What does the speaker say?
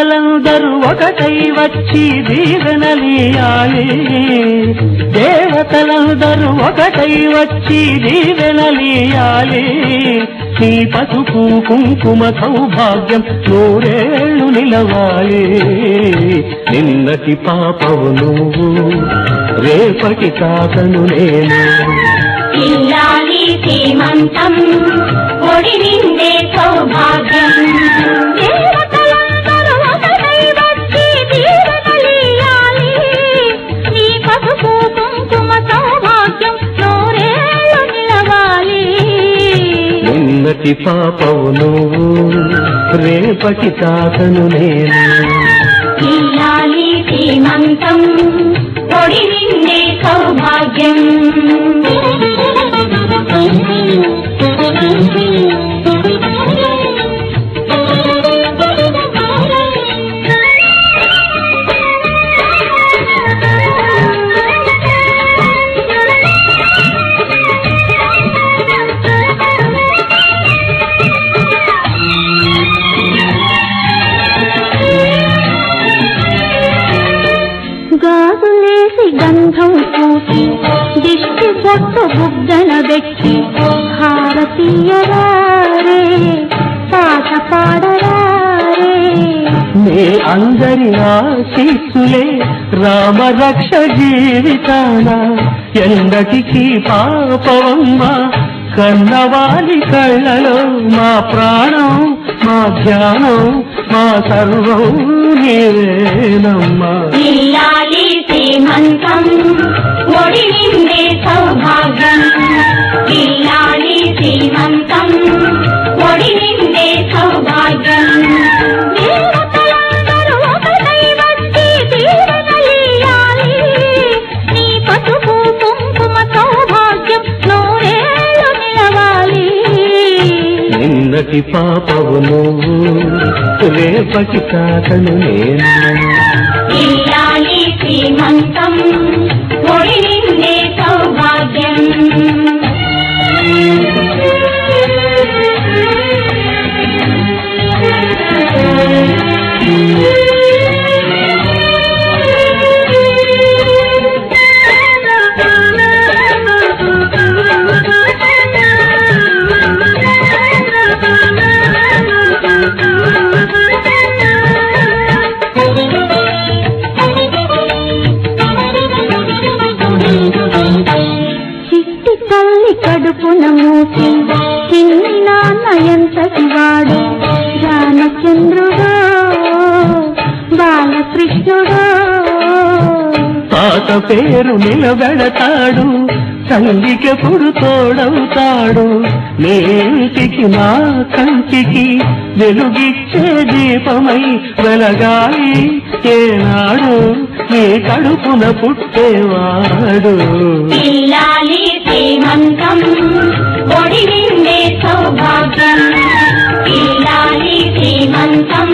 దేవతలందరూ ఒకటై వచ్చి దీవెనలియాలి దేవతలందరూ ఒకటై వచ్చి దీవెనలియాలి నీ పసుపు కుంకుమ సౌభాగ్యం నూరేళ్లు నిలవాలి నిన్నటి పాపవు నువ్వు రేపటి తాతను నేను ఇల్లాలి శ్రీమంతం ఒడి నిండే సౌభాగ్యం దేవతలందరూ ఒకటై వచ్చి దీవెనలియాలి నీ పసుపు కుంకుమ సౌభాగ్యం నూరేళ్లు నిలవాలి నిన్నటి పాపవు నువ్వు రేపటి తాతను నేను ఇల్లాలి శ్రీమంతం ఒడి నిండే సౌభాగ్యం గాజులేసి గంధం పూసి దిష్టి పొట్టు బుగ్గన పెట్టి భారతీయరారే పాట పాడరారే నే అందరి ఆశీస్సులే రామరక్ష జీవితాన ఎందటికి పాపవమ్మ కన్నవాలి కళ్ళలో మా ప్రాణం మా ధ్యానం మా సర్వం నీవేనమ్మా ఇల్లాలి శ్రీమంతం ఒడి నిండే సౌభాగ్యం ఇల్లాలి శ్రీమంతం ఒడి నిండే సౌభాగ్యం దేవతలందరూ ఒకటై వచ్చి దీవెనలియాలి నీ పసుపు కుంకుమ సౌభాగ్యం నూరేళ్లు నిలవాలి నిన్నటి పాపవు నువ్వు రేపటి తాతను నేను ఇల్లాలి శ్రీమంతం ఒడి నిండే సౌభాగ్యం చిట్టి తల్లి కడుపున మూసి చిన్ని నాన్న ఎంతటి వాడు రామచంద్రుడు బాలకృష్ణుడు తాత పేరు నిలబెడతాడు తల్లికెప్పుడు తోడవుతాడు నేటికి నా కంటికి వెలుగిచ్చే దీపమై వెలగాలి ఏనాడు నీ కడుపున పుట్టేవాడు ఇల్లాలి శ్రీమంతం ఒడి నిండే సౌభాగ్యం ఇల్లాలి శ్రీమంతం